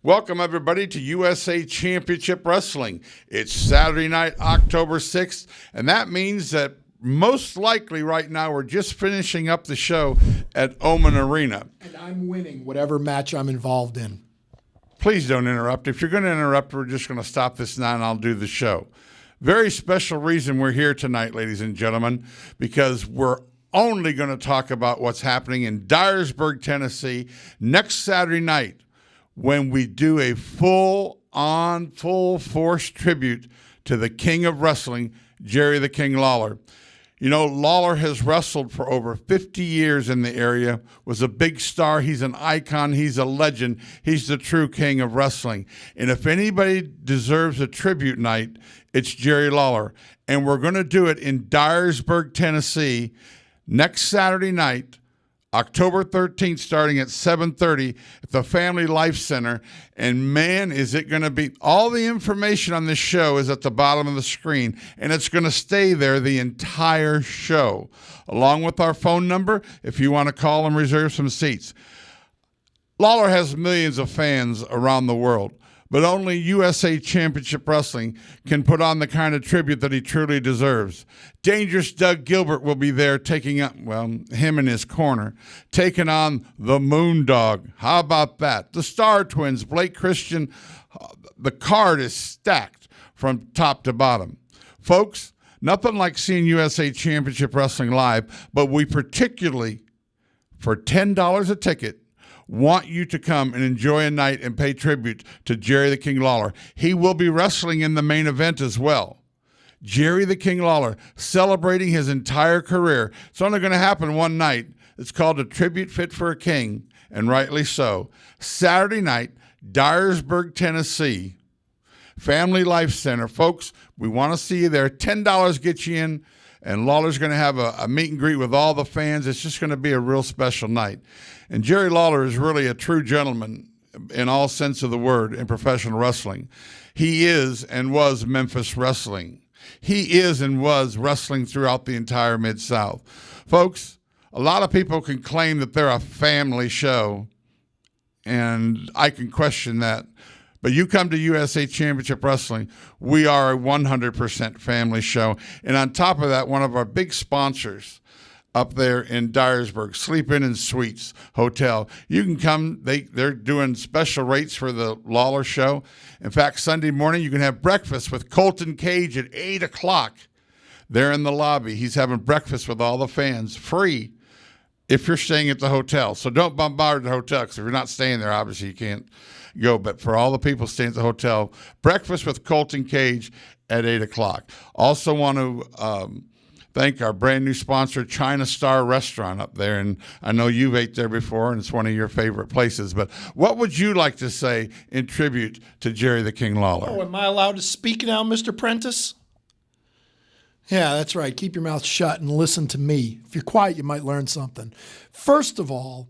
Welcome, everybody, to USA Championship Wrestling. It's Saturday night, October 6th, and that means that most likely right now we're just finishing up the show at Oman Arena. And I'm winning whatever match I'm involved in. Please don't interrupt. If you're going to interrupt, we're just going to stop this now and I'll do the show. Very special reason we're here tonight, ladies and gentlemen, because we're only going to talk about what's happening in Dyersburg, Tennessee next Saturday night, when we do a full-on, full-force tribute to the king of wrestling, Jerry the King Lawler. You know, Lawler has wrestled for over 50 years in the area, was a big star. He's an icon. He's a legend. He's the true king of wrestling. And if anybody deserves a tribute night, it's Jerry Lawler. And we're going to do it in Dyersburg, Tennessee, next Saturday night, October 13th, starting at 7:30 at the Family Life Center. And man, is it going to be, all the information on this show is at the bottom of the screen, and it's going to stay there the entire show, along with our phone number if you want to call and reserve some seats. Lawler has millions of fans around the world, but only USA Championship Wrestling can put on the kind of tribute that he truly deserves. Dangerous Doug Gilbert will be there taking up, well, him in his corner, taking on the Moondog. How about that? The Star Twins, Blake Christian. The card is stacked from top to bottom. Folks, nothing like seeing USA Championship Wrestling live, but we particularly, for $10 a ticket, want you to come and enjoy a night and pay tribute to Jerry the King Lawler. He will be wrestling in the main event as well. Jerry the King Lawler, celebrating his entire career. It's only going to happen one night. It's called A Tribute Fit for a King, and rightly so. Saturday night, Dyersburg, Tennessee, Family Life Center. Folks, we want to see you there. $10 gets you in. And Lawler's going to have a meet and greet with all the fans. It's just going to be a real special night. And Jerry Lawler is really a true gentleman in all sense of the word in professional wrestling. He is and was Memphis wrestling. He is and was wrestling throughout the entire Mid-South. Folks, a lot of people can claim that they're a family show, and I can question that. But you come to USA Championship Wrestling, we are a 100% family show. And on top of that, one of our big sponsors up there in Dyersburg, Sleep Inn and Suites Hotel. You can come. They're doing special rates for the Lawler show. In fact, Sunday morning, you can have breakfast with Colton Cage at 8 o'clock. There in the lobby. He's having breakfast with all the fans, free, if you're staying at the hotel. So don't bombard the hotel, because if you're not staying there, obviously you can't go. But for all the people staying at the hotel, breakfast with Colton Cage at 8 o'clock. Also want to thank our brand new sponsor, China Star Restaurant up there. And I know you've ate there before, and it's one of your favorite places. But what would you like to say in tribute to Jerry the King Lawler? Oh, am I allowed to speak now, Mr. Prentice? Yeah, that's right. Keep your mouth shut and listen to me. If you're quiet, you might learn something. First of all,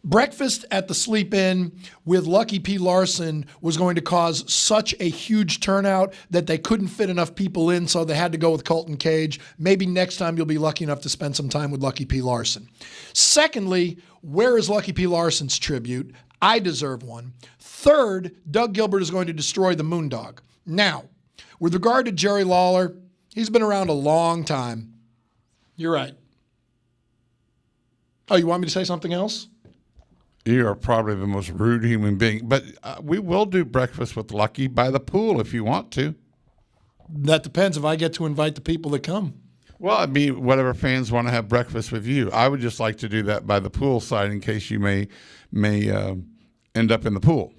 breakfast at the Sleep Inn with Lucky P. Larson was going to cause such a huge turnout that they couldn't fit enough people in, so they had to go with Colton Cage. Maybe next time you'll be lucky enough to spend some time with Lucky P. Larson. Secondly, where is Lucky P. Larson's tribute? I deserve one. Third, Doug Gilbert is going to destroy the Moondog. Now, with regard to Jerry Lawler, he's been around a long time. You're right. Oh, you want me to say something else? You are probably the most rude human being. But we will do breakfast with Lucky by the pool if you want to. That depends if I get to invite the people that come. Well, I mean, whatever fans want to have breakfast with you. I would just like to do that by the pool side in case you may end up in the pool.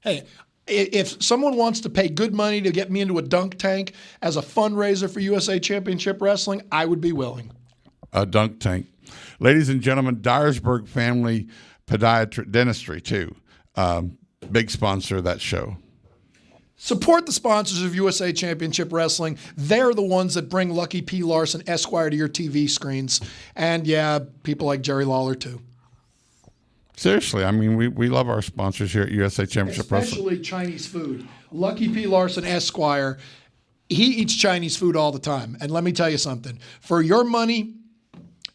Hey, if someone wants to pay good money to get me into a dunk tank as a fundraiser for USA Championship Wrestling, I would be willing. A dunk tank. Ladies and gentlemen, Dyersburg Family Dentistry, too. Big sponsor of that show. Support the sponsors of USA Championship Wrestling. They're the ones that bring Lucky P. Larson, Esquire, to your TV screens. And, yeah, people like Jerry Lawler, too. Seriously, I mean, we love our sponsors here at USA Championship Wrestling. Especially Chinese food. Lucky P. Larson, Esquire, he eats Chinese food all the time. And let me tell you something. For your money,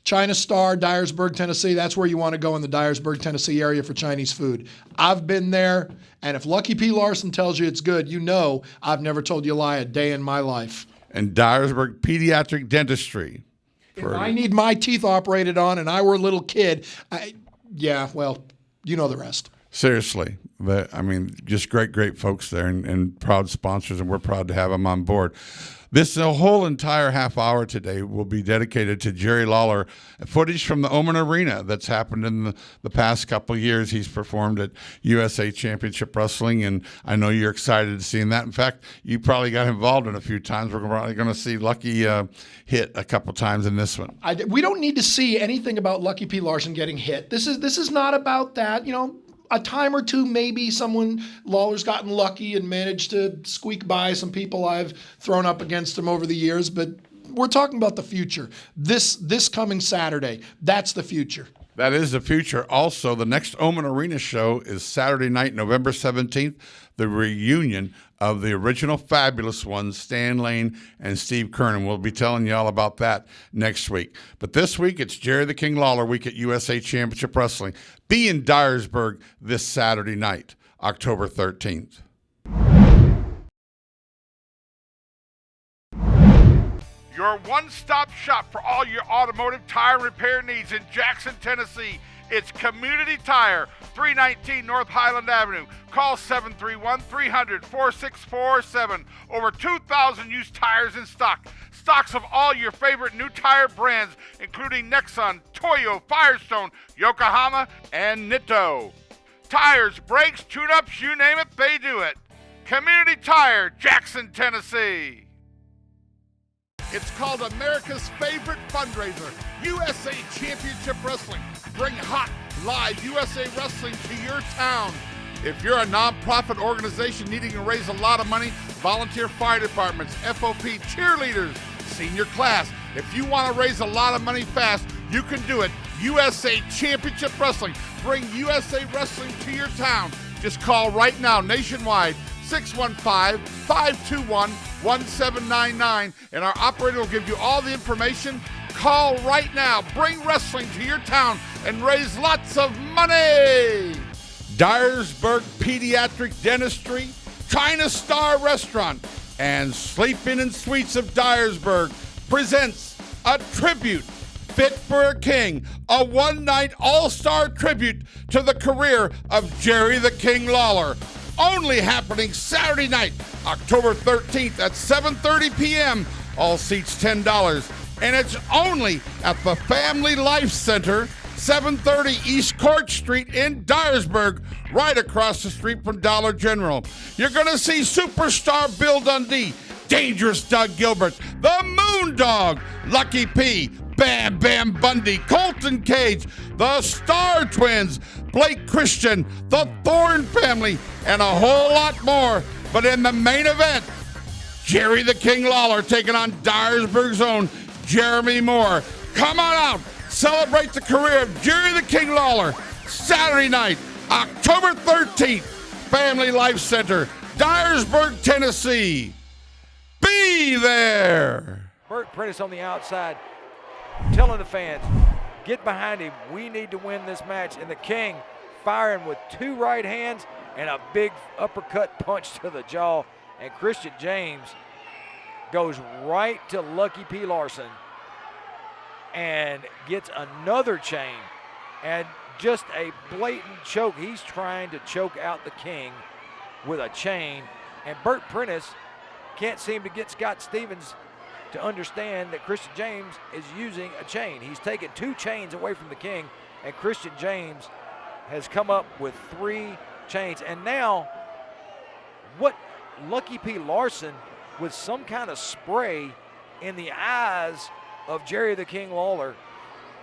China Star, Dyersburg, Tennessee. That's where you want to go in the Dyersburg, Tennessee area for Chinese food. I've been there, and if Lucky P. Larson tells you it's good, you know I've never told you a lie a day in my life. And Dyersburg Pediatric Dentistry. If I need my teeth operated on and I were a little kid, well, you know the rest. Seriously. But, I mean, just great folks there and proud sponsors, and we're proud to have them on board. This whole entire half hour today will be dedicated to Jerry Lawler, footage from the Oman Arena that's happened in the past couple of years. He's performed at USA Championship Wrestling, and I know you're excited to see that. In fact, you probably got involved in a few times. We're probably going to see Lucky hit a couple times in this one. We don't need to see anything about Lucky P. Larson getting hit. This is not about that. You know, a time or two, maybe Lawler's gotten lucky and managed to squeak by some people I've thrown up against him over the years, but we're talking about the future. This coming Saturday, that's the future. That is the future. Also, the next Oman Arena show is Saturday night, November 17th, the reunion of the original Fabulous Ones, Stan Lane and Steve Kernan. We'll be telling you all about that next week. But this week, it's Jerry the King Lawler week at USA Championship Wrestling. Be in Dyersburg this Saturday night, October 13th. Your one-stop shop for all your automotive tire repair needs in Jackson, Tennessee. It's Community Tire, 319 North Highland Avenue. Call 731-300-4647. Over 2,000 used tires in stock. Stocks of all your favorite new tire brands, including Nexon, Toyo, Firestone, Yokohama, and Nitto. Tires, brakes, tune-ups, you name it, they do it. Community Tire, Jackson, Tennessee. It's called America's favorite fundraiser, USA Championship Wrestling. Bring hot, live USA Wrestling to your town. If you're a nonprofit organization needing to raise a lot of money, volunteer fire departments, FOP, cheerleaders, senior class, if you want to raise a lot of money fast, you can do it. USA Championship Wrestling. Bring USA Wrestling to your town. Just call right now nationwide, 615-521-1799, and our operator will give you all the information. Call right now. Bring wrestling to your town and raise lots of money. Dyersburg Pediatric Dentistry, China Star Restaurant, and Sleep-In and Suites of Dyersburg presents a tribute fit for a king, a one-night all-star tribute to the career of Jerry the King Lawler. Only happening Saturday night, October 13th at 7:30 p.m. All seats $10. And it's only at the Family Life Center, 730 East Court Street in Dyersburg, right across the street from Dollar General. You're going to see superstar Bill Dundee, Dangerous Doug Gilbert, the Moondog, Lucky P, Bam Bundy, Colton Cage, the Star Twins, Blake Christian, the Thorn Family, and a whole lot more. But in the main event, Jerry the King Lawler taking on Dyersburg's own Jeremy Moore. Come on out, celebrate the career of Jerry the King Lawler. Saturday night, October 13th, Family Life Center, Dyersburg, Tennessee. Be there. Bert Prentice on the outside, telling the fans, get behind him. We need to win this match. And the King firing with two right hands and a big uppercut punch to the jaw. And Christian James goes right to Lucky P. Larson and gets another chain and just a blatant choke. He's trying to choke out the King with a chain, and Bert Prentice can't seem to get Scott Stevens to understand that Christian James is using a chain. He's taken two chains away from the King, and Christian James has come up with three chains. And now what Lucky P. Larson with some kind of spray in the eyes of Jerry the King Lawler.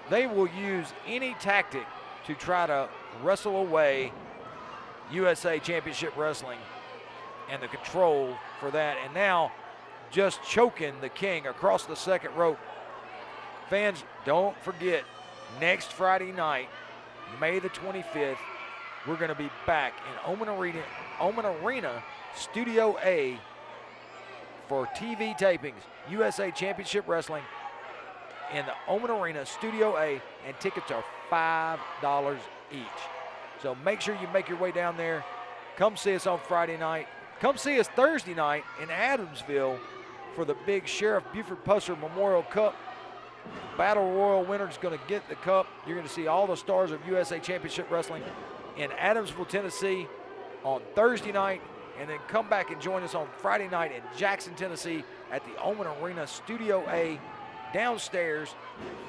They will use any tactic to try to wrestle away USA Championship Wrestling and the control for that. And now just choking the King across the second rope. Fans, don't forget, next Friday night, May the 25th, we're going to be back in Oman Arena, Studio A, for TV tapings, USA Championship Wrestling. in the Oman Arena, Studio A, and tickets are $5 each. So make sure you make your way down there. Come see us on Friday night. Come see us Thursday night in Adamsville for the big Sheriff Buford Pusser Memorial Cup. Battle Royal winner is going to get the cup. You're going to see all the stars of USA Championship Wrestling in Adamsville, Tennessee on Thursday night, and then come back and join us on Friday night in Jackson, Tennessee at the Oman Arena Studio A downstairs.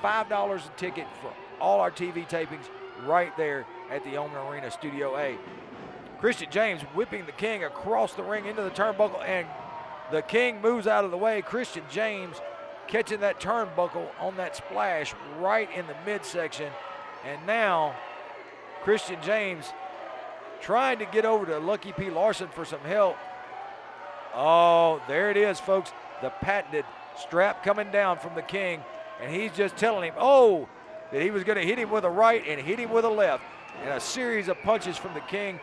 $5 a ticket for all our TV tapings right there at the Oman Arena Studio A. Christian James whipping the King across the ring into the turnbuckle, and the King moves out of the way. Christian James catching that turnbuckle on that splash right in the midsection. And now Christian James trying to get over to Lucky P. Larson for some help. Oh, there it is, folks. The patented strap coming down from the King. And he's just telling him, oh, that he was going to hit him with a right and hit him with a left. And a series of punches from the King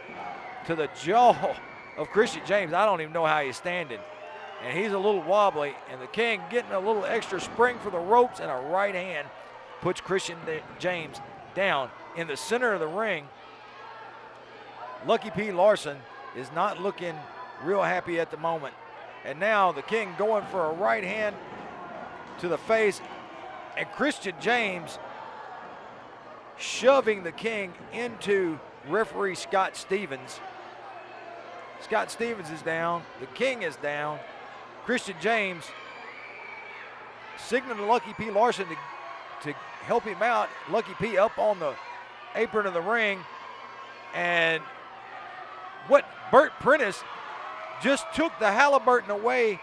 to the jaw of Christian James. I don't even know how he's standing. And he's a little wobbly, and the King getting a little extra spring for the ropes, and a right hand puts Christian James down in the center of the ring. Lucky P. Larson is not looking real happy at the moment. And now the King going for a right hand to the face, and Christian James shoving the King into referee Scott Stevens. Scott Stevens is down. The King is down. Christian James signaling to Lucky P. Larson to help him out. Lucky P. up on the apron of the ring. And what Bert Prentice just took the Halliburton away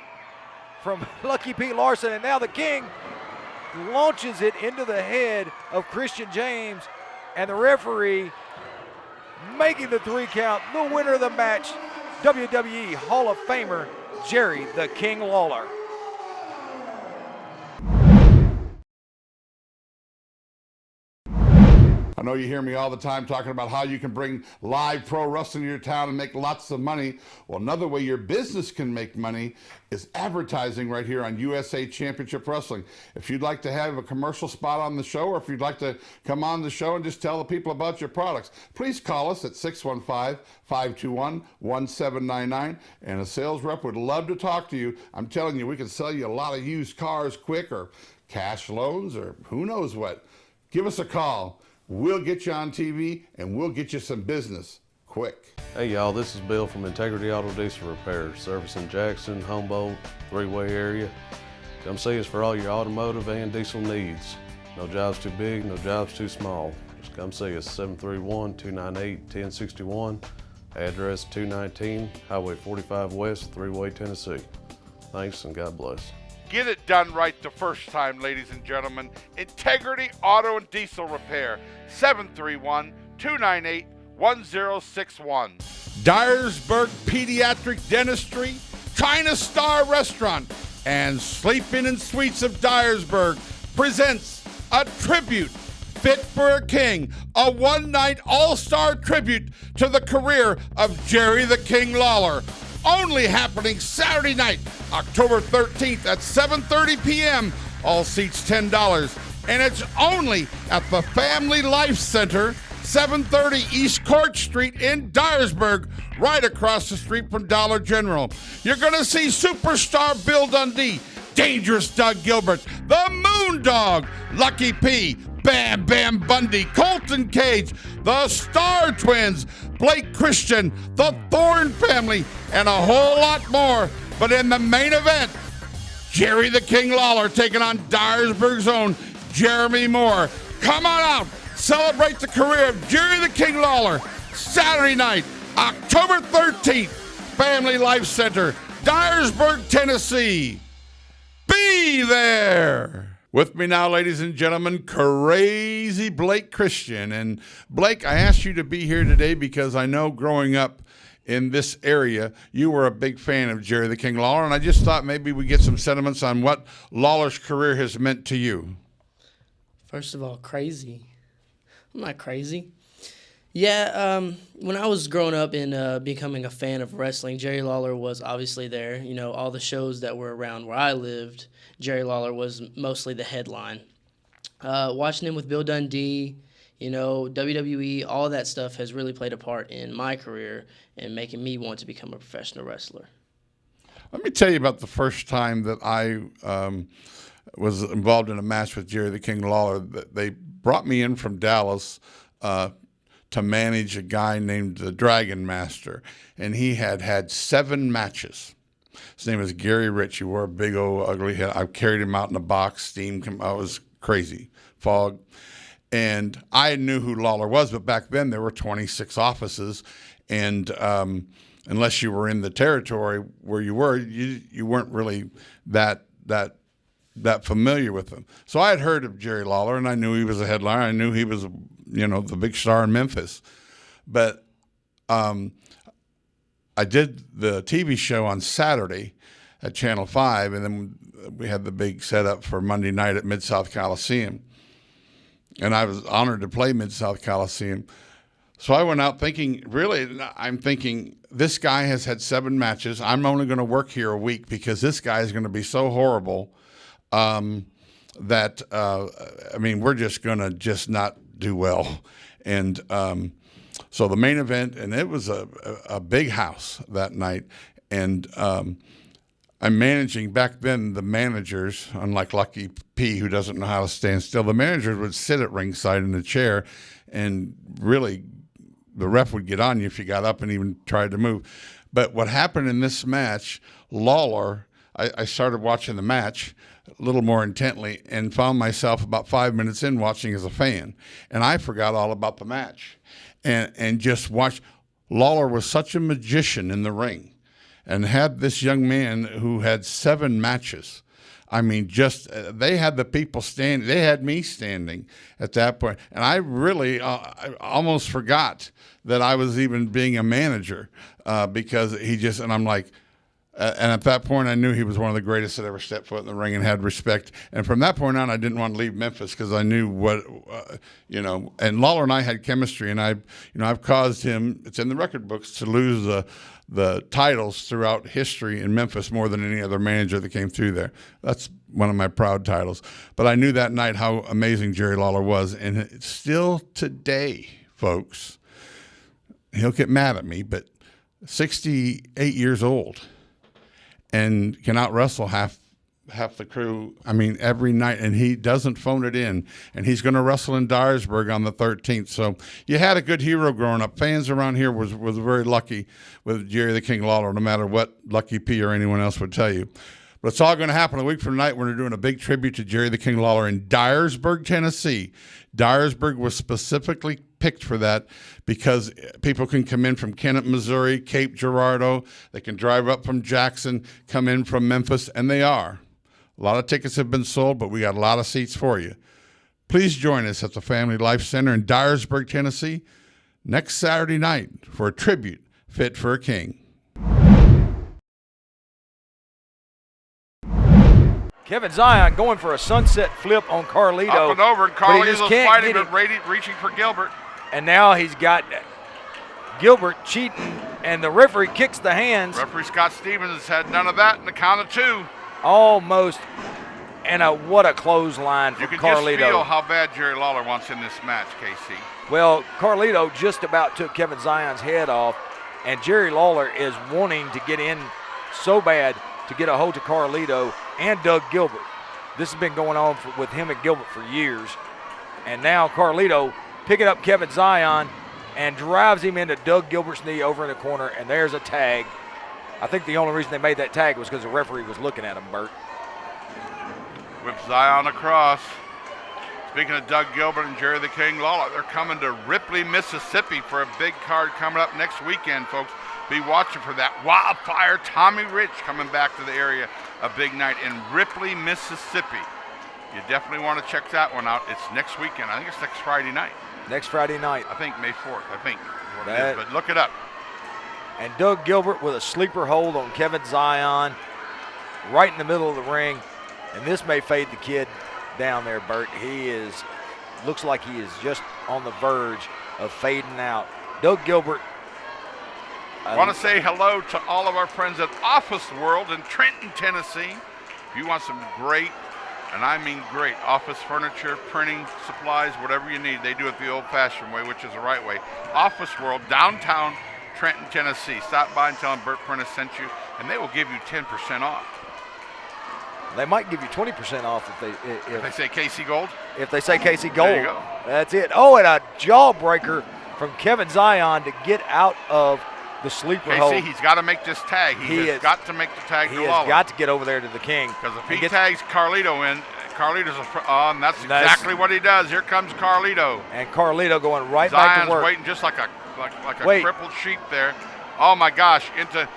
from Lucky P. Larson, and now the King launches it into the head of Christian James, and the referee making the 3 count. The winner of the match, WWE Hall of Famer Jerry the King Lawler. I know you hear me all the time talking about how you can bring live pro wrestling to your town and make lots of money. Well, another way your business can make money is advertising right here on USA Championship Wrestling. If you'd like to have a commercial spot on the show, or if you'd like to come on the show and just tell the people about your products, please call us at 615-521-1799, and a sales rep would love to talk to you. I'm telling you, we can sell you a lot of used cars quick, or cash loans, or who knows what. Give us a call. We'll get you on TV, and we'll get you some business quick. Hey y'all, this is Bill from Integrity Auto Diesel Repair, servicing Jackson, Humboldt, Three-Way area. Come see us for all your automotive and diesel needs. No job's too big, no job's too small. Just come see us, 731-298-1061, address 219, Highway 45 West, Three-Way, Tennessee. Thanks and God bless. Get it done right the first time, ladies and gentlemen. Integrity Auto and Diesel Repair, 731-298-1061. Dyersburg Pediatric Dentistry, China Star Restaurant, and Sleep Inn and Suites of Dyersburg presents a tribute fit for a king, a one-night all-star tribute to the career of Jerry the King Lawler. Only happening Saturday night, October 13th at 7:30 p.m. All seats $10. And it's only at the Family Life Center, 730 East Court Street in Dyersburg, right across the street from Dollar General. You're going to see superstar Bill Dundee, Dangerous Doug Gilbert, the Moondog, Lucky P, Bam Bundy, Colton Cage, the Star Twins, Blake Christian, the Thorn Family, and a whole lot more. But in the main event, Jerry the King Lawler taking on Dyersburg's own Jeremy Moore. Come on out, celebrate the career of Jerry the King Lawler. Saturday night, October 13th, Family Life Center, Dyersburg, Tennessee. Be there. With me now, ladies and gentlemen, Crazy Blake Christian. And Blake, I asked you to be here today because I know growing up in this area, you were a big fan of Jerry the King Lawler, and I just thought maybe we'd get some sentiments on what Lawler's career has meant to you. First of all, crazy. I'm not crazy. Yeah, when I was growing up and becoming a fan of wrestling, Jerry Lawler was obviously there. You know, all the shows that were around where I lived, Jerry Lawler was mostly the headline. Watching him with Bill Dundee, WWE, all that stuff has really played a part in my career and making me want to become a professional wrestler. Let me tell you about the first time that I was involved in a match with Jerry the King Lawler. They brought me in from Dallas to manage a guy named the Dragon Master, and he had 7 matches. His name was Gary Rich. He wore a big old ugly head. I carried him out in a box, steam. I was crazy, fog. And I knew who Lawler was, but back then there were 26 offices, and unless you were in the territory where you were, you weren't really that familiar with him. So I had heard of Jerry Lawler, and I knew he was a headliner. I knew he was, the big star in Memphis. But I did the TV show on Saturday at Channel 5, and then we had the big setup for Monday night at Mid-South Coliseum. And I was honored to play Mid-South Coliseum. So I went out thinking, this guy has had 7 matches. I'm only going to work here a week because this guy is going to be so horrible that we're just going to not do well. And so the main event, and it was a big house that night. And I'm managing. Back then, the managers, unlike Lucky P, who doesn't know how to stand still, the managers would sit at ringside in a chair, and really the ref would get on you if you got up and even tried to move. But what happened in this match, Lawler, I started watching the match a little more intently and found myself about 5 minutes in watching as a fan. And I forgot all about the match and just watched. Lawler was such a magician in the ring and had this young man who had 7 matches. I mean, they had the people standing. They had me standing at that point. And I really I almost forgot that I was even being a manager because and I'm like, and at that point, I knew he was one of the greatest that ever stepped foot in the ring and had respect. And from that point on, I didn't want to leave Memphis because I knew what, and Lawler and I had chemistry, and I've caused him, it's in the record books, to lose the titles throughout history in Memphis more than any other manager that came through there. That's one of my proud titles. But I knew that night how amazing Jerry Lawler was. And still today, folks, he'll get mad at me, but 68 years old and can out-wrestle half the crew, every night, and he doesn't phone it in. And he's going to wrestle in Dyersburg on the 13th. So you had a good hero growing up. Fans around here was very lucky with Jerry the King Lawler, no matter what Lucky P or anyone else would tell you. But it's all going to happen a week from tonight when we're doing a big tribute to Jerry the King Lawler in Dyersburg, Tennessee. Dyersburg was specifically picked for that because people can come in from Kennett, Missouri, Cape Girardeau. They can drive up from Jackson, come in from Memphis, and they are. A lot of tickets have been sold, but we got a lot of seats for you. Please join us at the Family Life Center in Dyersburg, Tennessee, next Saturday night for a tribute fit for a king. Kevin Zion going for a sunset flip on Carlito. Up and over, and Carlito's fighting, but reaching for Gilbert. And now he's got Gilbert cheating, and the referee kicks the hands. Referee Scott Stevens had none of that in the count of 2. Almost. And what a clothesline for Carlito. You can just feel how bad Jerry Lawler wants in this match, KC. Well, Carlito just about took Kevin Zion's head off, and Jerry Lawler is wanting to get in so bad to get a hold of Carlito and Doug Gilbert. This has been going on with him and Gilbert for years. And now Carlito picking up Kevin Zion and drives him into Doug Gilbert's knee over in the corner, and there's a tag. I think the only reason they made that tag was because the referee was looking at him, Bert. Whips Zion across. Speaking of Doug Gilbert and Jerry the King Lawler, they're coming to Ripley, Mississippi for a big card coming up next weekend, folks. Be watching for that. Wildfire Tommy Rich coming back to the area. A big night in Ripley, Mississippi. You definitely want to check that one out. It's next weekend. I think it's next Friday night. Next Friday night. I think May 4th, but look it up. And Doug Gilbert with a sleeper hold on Kevin Zion right in the middle of the ring. And this may fade the kid down there, Bert. Looks like he is just on the verge of fading out. Doug Gilbert. I want to say hello to all of our friends at Office World in Trenton, Tennessee. If you want some great and I mean great, office furniture, printing supplies, whatever you need. They do it the old-fashioned way, which is the right way. Office World, downtown Trenton, Tennessee. Stop by and tell them Bert Prentice sent you, and they will give you 10% off. They might give you 20% off If they say Casey Gold? If they say Casey Gold. There you go. That's it. Oh, and a jawbreaker from Kevin Zion to get out of the sleeper hole. Casey, he's got to make this tag. He has got to make the tag to Lawler. He has got to get over there to the King. Because if he tags Carlito in, Carlito's and that's exactly what he does. Here comes Carlito. And Carlito going right Zion's back to work. Waiting just like a crippled sheep there. Oh, my gosh. Into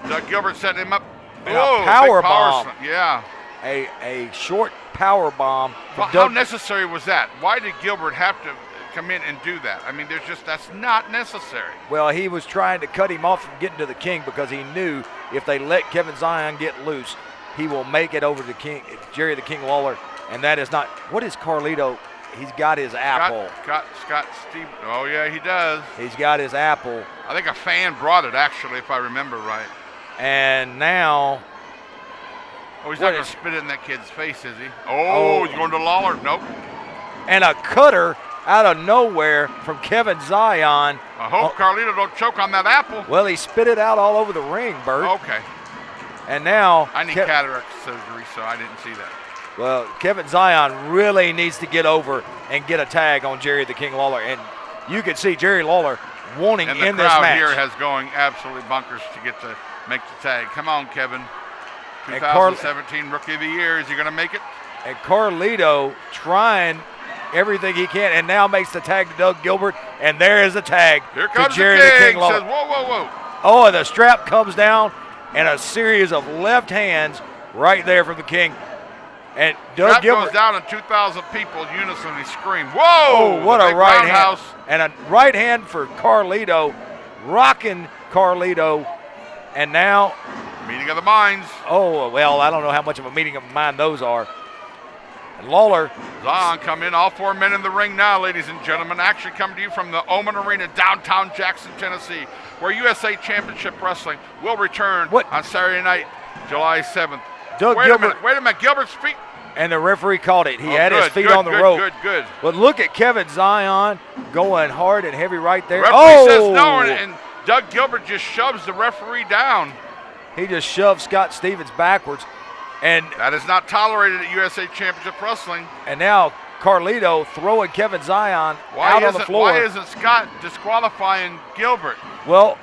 Doug Gilbert setting him up. And a power bomb. Yeah. A short power bomb. Well, how necessary was that? Why did Gilbert have to come in and do that? I mean, that's not necessary. Well, he was trying to cut him off from getting to the King because he knew if they let Kevin Zion get loose, he will make it over to Jerry the King Lawler, and that is not. What is Carlito? He's got his apple. Scott Steve. Oh yeah, he does. He's got his apple. I think a fan brought it actually, if I remember right. And now. Oh, he's not going to spit it in that kid's face, is he? Oh, he's going to Lawler. Nope. And a cutter out of nowhere from Kevin Zion. I hope Carlito don't choke on that apple. Well, he spit it out all over the ring, Bert. Okay. And now. I need cataract surgery, so I didn't see that. Well, Kevin Zion really needs to get over and get a tag on Jerry the King Lawler. And you can see Jerry Lawler wanting in this match. And the crowd here has going absolutely bonkers to get to make the tag. Come on, Kevin. 2017 Rookie of the Year. Is he going to make it? And Carlito trying everything he can and now makes the tag to Doug Gilbert. And there is a tag to Jerry the King Lawler. Says, whoa, whoa, whoa. Oh, and the strap comes down and a series of left hands right there from the King. And Doug Gilbert goes down and 2,000 people unison scream, whoa! Oh, what a right hand. And a right hand for Carlito, rocking Carlito. And now meeting of the minds. Oh, well, I don't know how much of a meeting of the mind those are. And Lawler. Zion come in, all 4 men in the ring now, ladies and gentlemen. Action coming to you from the Oman Arena, downtown Jackson, Tennessee, where USA Championship Wrestling will return on Saturday night, July 7th. Wait a minute, Gilbert's feet. And the referee called it. He had his feet on the rope. Good. But look at Kevin Zion going hard and heavy right there. The referee says no, and Doug Gilbert just shoves the referee down. He just shoved Scott Stevens backwards. And that is not tolerated at USA Championship Wrestling. And now Carlito throwing Kevin Zion out on the floor. Why isn't Scott disqualifying Gilbert? Well,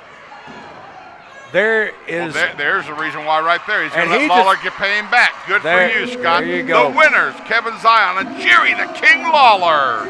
there is. Well, there's a reason why right there. He's going to let Lawler get paying back. Good for you, Scott. There you go. The winners, Kevin Zion and Jerry the King Lawler.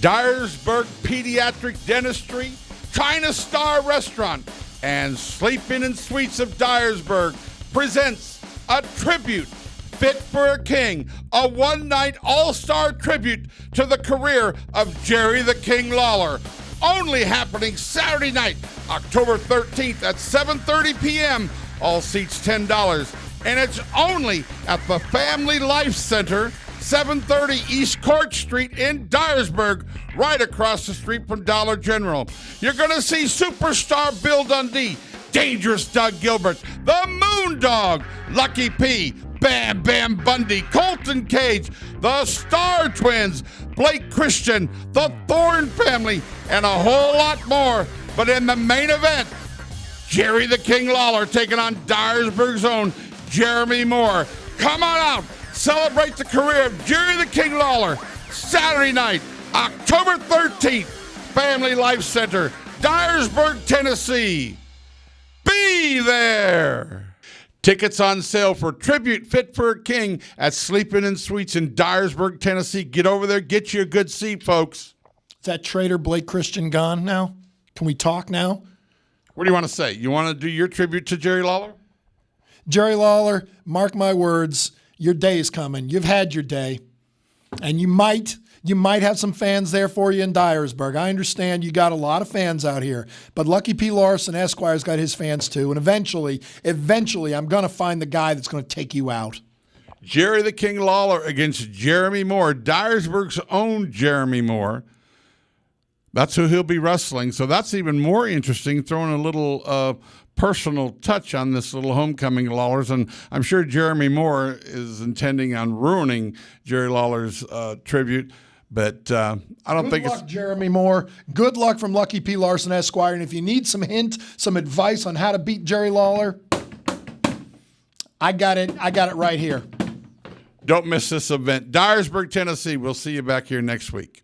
Dyersburg Pediatric Dentistry, China Star Restaurant, and Sleeping in Suites of Dyersburg presents a tribute fit for a king, a one-night all-star tribute to the career of Jerry the King Lawler. Only happening Saturday night, October 13th at 7:30 p.m. All seats $10. And it's only at the Family Life Center, 730 East Court Street in Dyersburg, right across the street from Dollar General. You're going to see superstar Bill Dundee, Dangerous Doug Gilbert, the Moondog, Lucky P, Bam Bundy, Colton Cage, the Star Twins, Blake Christian, the Thorn Family, and a whole lot more. But in the main event, Jerry the King Lawler taking on Dyersburg's own Jeremy Moore. Come on out. Celebrate the career of Jerry the King Lawler. Saturday night, October 13th, Family Life Center, Dyersburg, Tennessee. Be there. Tickets on sale for Tribute Fit for a King at Sleeping in Suites in Dyersburg, Tennessee. Get over there, get you a good seat, folks. Is that traitor Blake Christian gone now? Can we talk now? What do you want to say? You want to do your tribute to Jerry Lawler? Jerry Lawler, mark my words, your day is coming. You've had your day. And you might have some fans there for you in Dyersburg. I understand you got a lot of fans out here. But Lucky P. Larson Esquire's got his fans too. And eventually, I'm going to find the guy that's going to take you out. Jerry the King Lawler against Jeremy Moore, Dyersburg's own Jeremy Moore. That's who he'll be wrestling. So that's even more interesting, throwing a little personal touch on this little homecoming of Lawler's. And I'm sure Jeremy Moore is intending on ruining Jerry Lawler's tribute. But I don't think Good luck, Jeremy Moore. Good luck from Lucky P. Larson, Esquire. And if you need some hint, some advice on how to beat Jerry Lawler, I got it right here. Don't miss this event. Dyersburg, Tennessee. We'll see you back here next week.